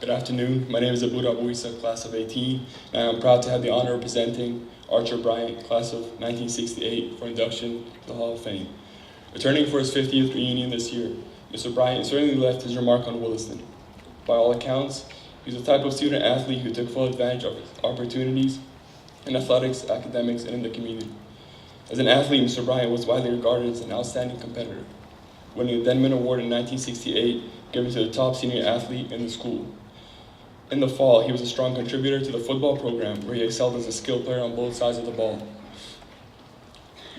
Good afternoon. My name is Abu Rabuisa, class of 18, and I am proud to have the honor of presenting Archer Bryant, class of 1968, for induction to the Hall of Fame. Returning for his 50th reunion this year, Mr. Bryant certainly left his remark on Williston. By all accounts, he was the type of student athlete who took full advantage of opportunities in athletics, academics, and in the community. As an athlete, Mr. Bryant was widely regarded as an outstanding competitor, winning the Denman Award in 1968, given to the top senior athlete in the school. In the fall, he was a strong contributor to the football program, where he excelled as a skilled player on both sides of the ball.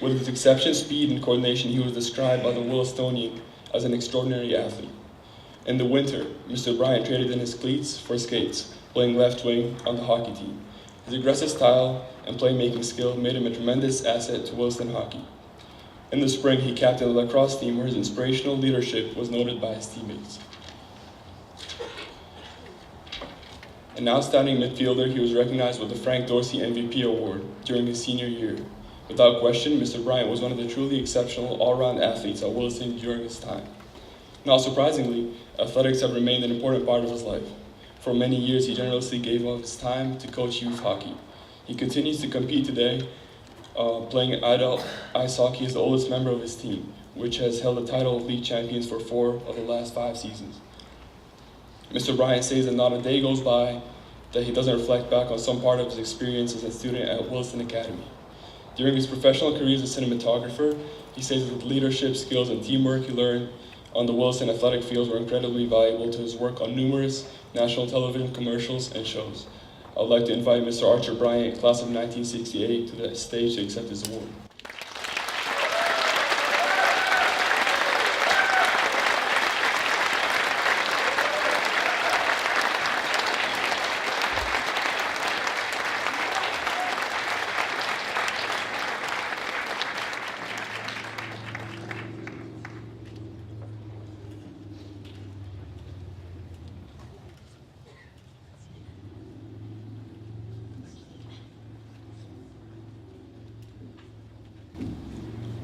With his exceptional speed and coordination, he was described by the Willistonian as an extraordinary athlete. In the winter, Mr. Bryant traded in his cleats for skates, playing left wing on the hockey team. His aggressive style and playmaking skill made him a tremendous asset to Williston hockey. In the spring, he captained the lacrosse team, where his inspirational leadership was noted by his teammates. An outstanding midfielder, he was recognized with the Frank Dorsey MVP Award during his senior year. Without question, Mr. Bryant was one of the truly exceptional all-round athletes at Williston during his time. Not surprisingly, athletics have remained an important part of his life. For many years, he generously gave up his time to coach youth hockey. He continues to compete today, playing adult ice hockey as the oldest member of his team, which has held the title of league champions for 4 of the last 5 seasons. Mr. Bryant says that not a day goes by that he doesn't reflect back on some part of his experience as a student at Williston Academy. During his professional career as a cinematographer, he says that the leadership skills and teamwork he learned on the Williston athletic fields were incredibly valuable to his work on numerous national television commercials and shows. I would like to invite Mr. Archer Bryant, class of 1968, to the stage to accept his award.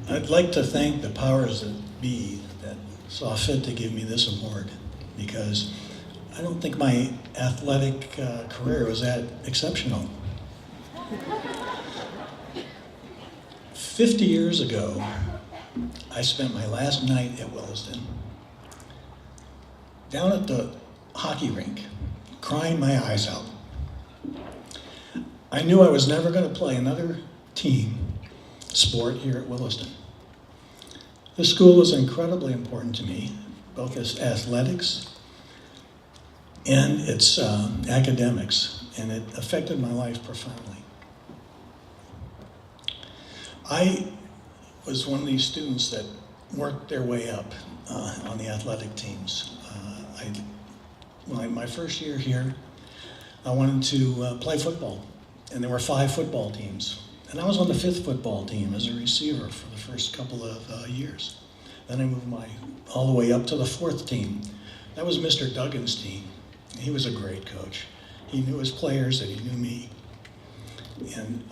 I'd like to thank the powers that be that saw fit to give me this award, because I don't think my athletic career was that exceptional. 50 years ago, I spent my last night at Williston down at the hockey rink, crying my eyes out. I knew I was never going to play another team sport here at Williston. This school was incredibly important to me, both as athletics and its academics, and it affected my life profoundly. I was one of these students that worked their way up on the athletic teams. My first year here, I wanted to play football, and there were 5 football teams. And I was on the 5th football team as a receiver for the first couple of years. Then I moved all the way up to the 4th team. That was Mr. Duggan's team. He was a great coach. He knew his players, and he knew me. And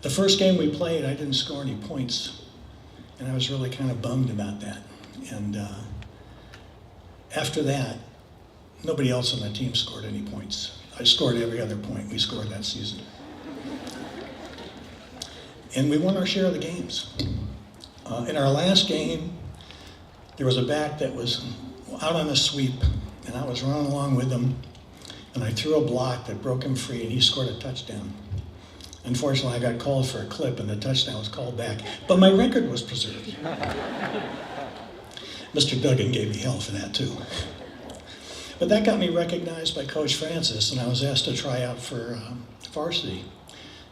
the first game we played, I didn't score any points, and I was really kind of bummed about that. And after that, nobody else on the team scored any points. I scored every other point we scored that season. And we won our share of the games. In our last game, there was a back that was out on a sweep, and I was running along with him, and I threw a block that broke him free, and he scored a touchdown. Unfortunately, I got called for a clip, and the touchdown was called back, but my record was preserved. Mr. Duggan gave me hell for that, too. But that got me recognized by Coach Francis, and I was asked to try out for varsity.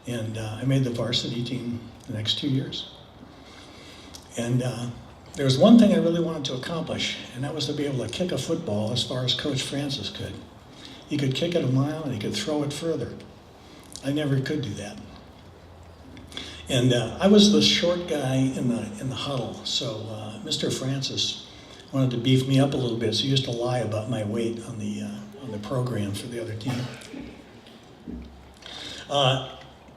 And I made the varsity team the next 2 years. And there was one thing I really wanted to accomplish, and that was to be able to kick a football as far as Coach Francis could. He could kick it a mile, and he could throw it further. I never could do that. And I was the short guy in the huddle, so Mr. Francis wanted to beef me up a little bit, so he used to lie about my weight on the program for the other team.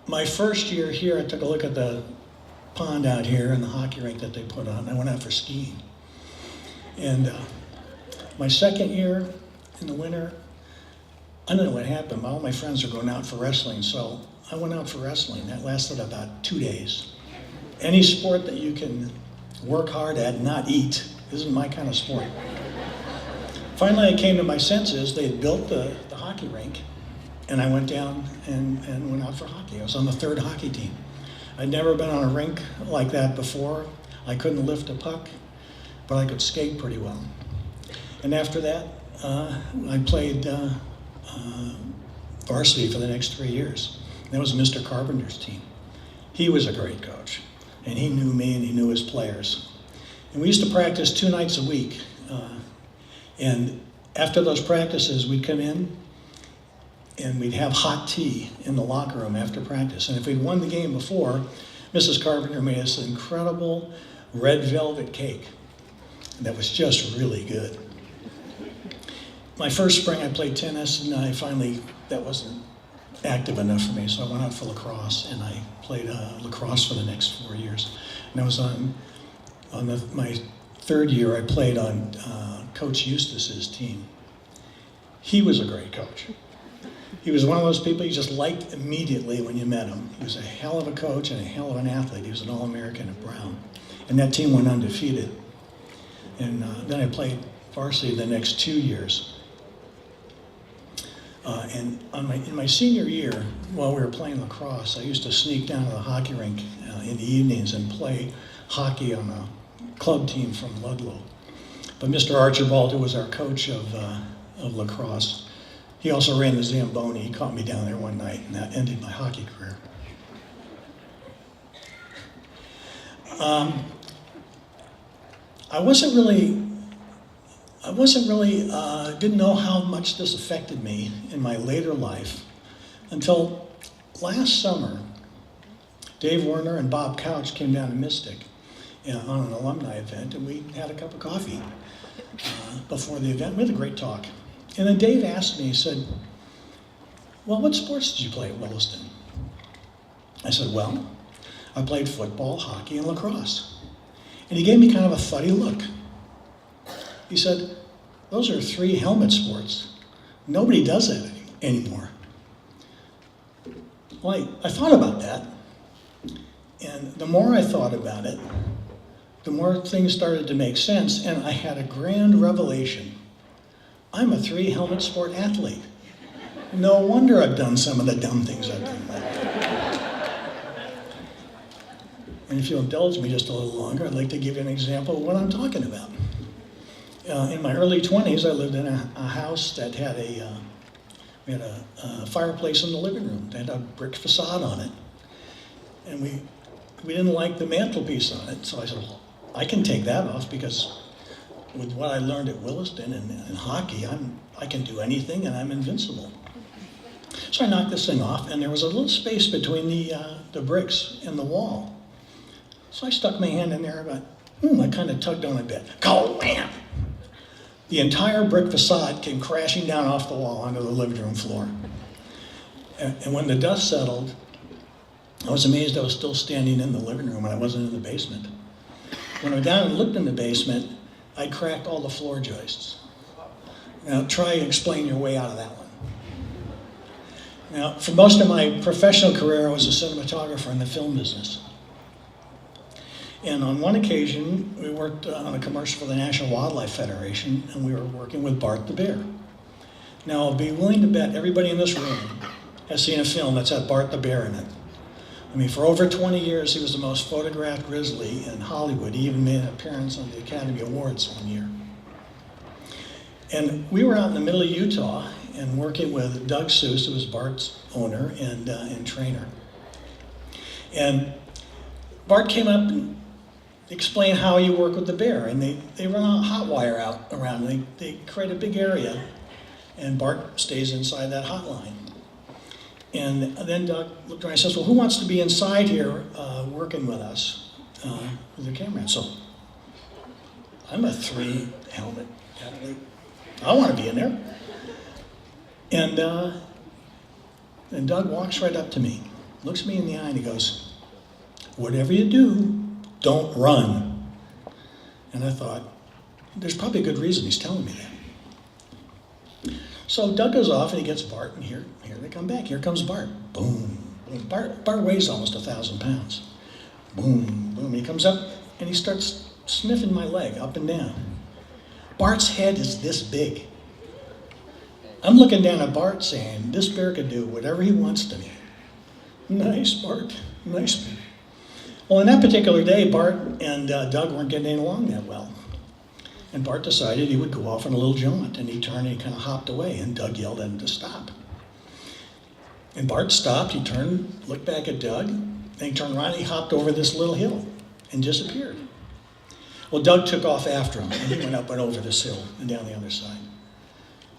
My first year here, I took a look at the pond out here and the hockey rink that they put on. I went out for skiing. And my second year in the winter, I don't know what happened, but all my friends were going out for wrestling, so I went out for wrestling. That lasted about 2 days. Any sport that you can work hard at and not eat isn't my kind of sport. Finally, I came to my senses. They had built the hockey rink, and I went down and went out for hockey. I was on the 3rd hockey team. I'd never been on a rink like that before. I couldn't lift a puck, but I could skate pretty well. And after that, I played varsity for the next 3 years. That was Mr. Carpenter's team. He was a great coach, and he knew me and he knew his players. And we used to practice 2 nights a week. And after those practices, we'd come in and we'd have hot tea in the locker room after practice. And if we'd won the game before, Mrs. Carpenter made us an incredible red velvet cake that was just really good. My first spring, I played tennis, and that wasn't active enough for me, so I went out for lacrosse, and I played lacrosse for the next 4 years. And I was on my 3rd year, I played on Coach Eustace's team. He was a great coach. He was one of those people you just liked immediately when you met him. He was a hell of a coach and a hell of an athlete. He was an All-American at Brown. And that team went undefeated. And then I played varsity the next 2 years. And in my senior year, while we were playing lacrosse, I used to sneak down to the hockey rink in the evenings and play hockey on a club team from Ludlow. But Mr. Archibald, who was our coach of lacrosse, he also ran the Zamboni. He caught me down there one night, and that ended my hockey career. Didn't know how much this affected me in my later life until last summer. Dave Werner and Bob Couch came down to Mystic on an alumni event, and we had a cup of coffee before the event. We had a great talk. And then Dave asked me, he said, well, what sports did you play at Williston? I said, well, I played football, hockey, and lacrosse. And he gave me kind of a funny look. He said, those are 3 helmet sports. Nobody does that anymore. Well, I thought about that. And the more I thought about it, the more things started to make sense, and I had a grand revelation. I'm a 3 helmet sport athlete. No wonder I've done some of the dumb things I've done. And if you'll indulge me just a little longer, I'd like to give you an example of what I'm talking about. In my early 20s, I lived in a house that had we had a fireplace in the living room. It had a brick facade on it. And we didn't like the mantelpiece on it, so I said, well, I can take that off because with what I learned at Williston and hockey, I can do anything and I'm invincible. So I knocked this thing off, and there was a little space between the bricks and the wall. So I stuck my hand in there, I kind of tugged on it a bit. Go, wham! The entire brick facade came crashing down off the wall onto the living room floor. And when the dust settled, I was amazed I was still standing in the living room and I wasn't in the basement. When I went down and looked in the basement, I cracked all the floor joists. Now try and explain your way out of that one. Now, for most of my professional career, I was a cinematographer in the film business. And on one occasion, we worked on a commercial for the National Wildlife Federation, and we were working with Bart the bear. Now, I'll be willing to bet everybody in this room has seen a film that's had Bart the bear in it. I mean, for over 20 years, he was the most photographed grizzly in Hollywood. He even made an appearance on the Academy Awards one year. And we were out in the middle of Utah and working with Doug Seuss, who was Bart's owner and trainer. And Bart came up and explained how you work with the bear. And they run a hot wire out around. They create a big area, and Bart stays inside that hot line. And then Doug looked around and says, well, who wants to be inside here working with us with the camera? So I'm a 3 helmet athlete. I want to be in there. And Doug walks right up to me, looks me in the eye, and he goes, whatever you do, don't run. And I thought, there's probably a good reason he's telling me that. So Doug goes off and he gets Bart, and here they come back. Here comes Bart. Boom. Boom. Bart weighs almost 1,000 pounds. Boom, boom. He comes up and he starts sniffing my leg up and down. Bart's head is this big. I'm looking down at Bart saying, this bear could do whatever he wants to me. Nice, Bart. Nice. Well, on that particular day, Bart and Doug weren't getting along that well. And Bart decided he would go off on a little jaunt, and he turned and he kind of hopped away, and Doug yelled at him to stop. And Bart stopped, he turned, looked back at Doug, and he turned around and he hopped over this little hill and disappeared. Well, Doug took off after him, and he went up and over this hill and down the other side.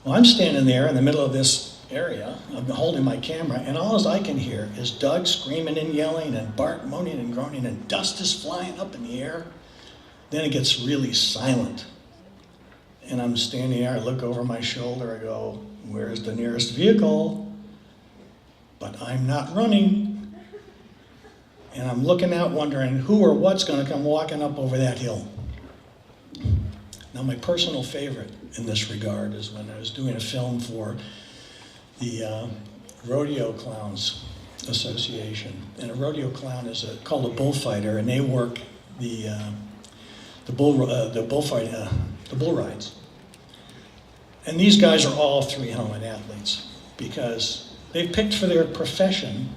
Well, I'm standing there in the middle of this area, I'm holding my camera, and all I can hear is Doug screaming and yelling, and Bart moaning and groaning, and dust is flying up in the air. Then it gets really silent. And I'm standing there, I look over my shoulder, I go, where's the nearest vehicle? But I'm not running. And I'm looking out wondering who or what's gonna come walking up over that hill. Now my personal favorite in this regard is when I was doing a film for the Rodeo Clowns Association. And a rodeo clown is called a bullfighter, and they work the bull rides. And these guys are all three-helmet athletes because they've picked for their profession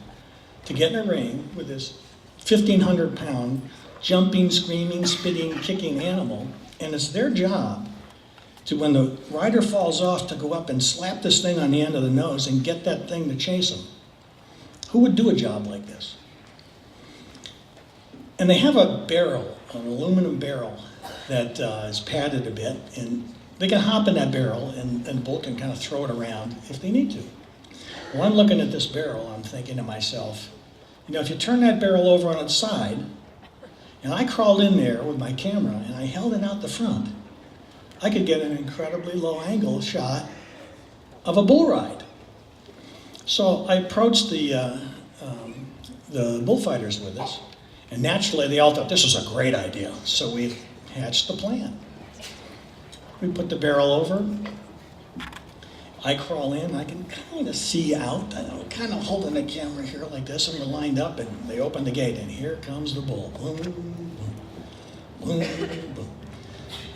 to get in a ring with this 1,500-pound jumping, screaming, spitting, kicking animal, and it's their job to, when the rider falls off, to go up and slap this thing on the end of the nose and get that thing to chase him. Who would do a job like this? And they have a barrel, an aluminum barrel, that is padded a bit, and they can hop in that barrel and the bull can kind of throw it around if they need to. Well, I'm looking at this barrel, I'm thinking to myself, you know, if you turn that barrel over on its side, and I crawled in there with my camera and I held it out the front, I could get an incredibly low angle shot of a bull ride. So I approached the bullfighters with us, and naturally they all thought this was a great idea. So we hatched the plan. We put the barrel over. I crawl in, I can kind of see out. I'm kind of holding the camera here like this, and we're lined up, and they open the gate, and here comes the bull. Boom, boom, boom, boom.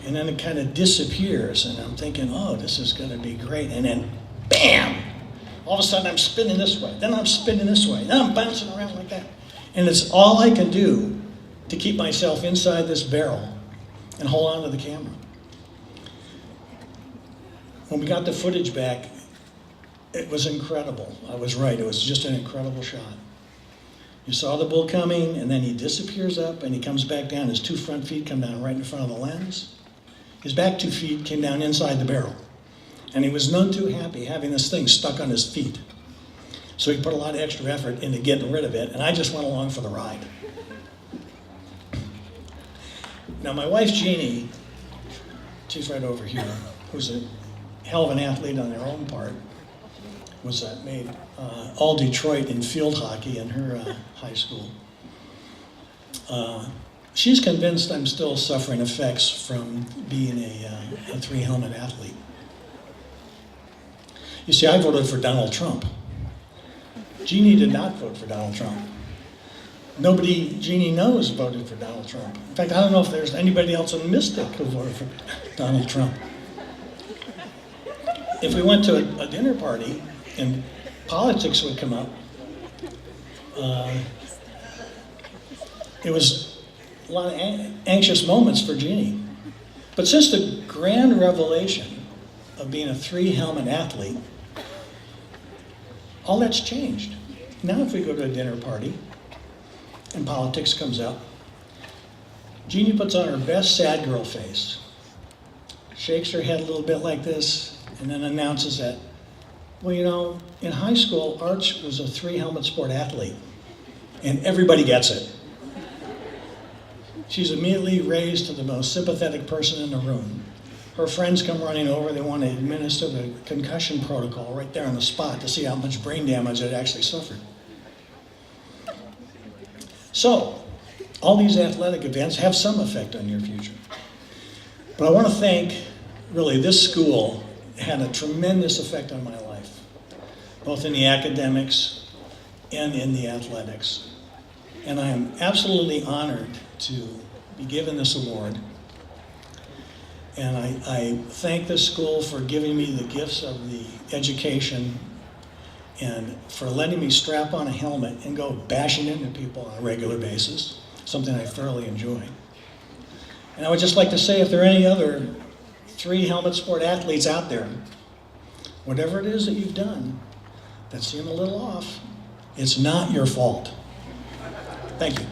And then it kind of disappears, and I'm thinking, oh, this is going to be great. And then, bam! All of a sudden, I'm spinning this way. Then I'm spinning this way. Then I'm bouncing around like that. And it's all I can do to keep myself inside this barrel and hold on to the camera. When we got the footage back, it was incredible. I was right. It was just an incredible shot. You saw the bull coming, and then he disappears up, and he comes back down. His two front feet come down right in front of the lens. His back 2 feet came down inside the barrel. And he was none too happy having this thing stuck on his feet. So he put a lot of extra effort into getting rid of it, and I just went along for the ride. Now my wife, Jeannie, she's right over here, who's a hell of an athlete on her own part, was made all Detroit in field hockey in her high school. She's convinced I'm still suffering effects from being a three-helmet athlete. You see, I voted for Donald Trump. Jeannie did not vote for Donald Trump. Nobody Jeannie knows voted for Donald Trump. In fact, I don't know if there's anybody else in Mystic who voted for Donald Trump. If we went to a dinner party and politics would come up, it was a lot of anxious moments for Jeannie. But since the grand revelation of being a three-helmet athlete, all that's changed. Now if we go to a dinner party and politics comes up, Jeannie puts on her best sad girl face, shakes her head a little bit like this, and then announces that, well, you know, in high school, Arch was a three-helmet sport athlete, and everybody gets it. She's immediately raised to the most sympathetic person in the room. Her friends come running over, they want to administer the concussion protocol right there on the spot to see how much brain damage it actually suffered. So, all these athletic events have some effect on your future. But I want to thank, really, this school had a tremendous effect on my life, both in the academics and in the athletics. And I am absolutely honored to be given this award. And I thank this school for giving me the gifts of the education and for letting me strap on a helmet and go bashing into people on a regular basis, something I thoroughly enjoy. And I would just like to say, if there are any other 3 helmet sport athletes out there, whatever it is that you've done that seem a little off, it's not your fault. Thank you.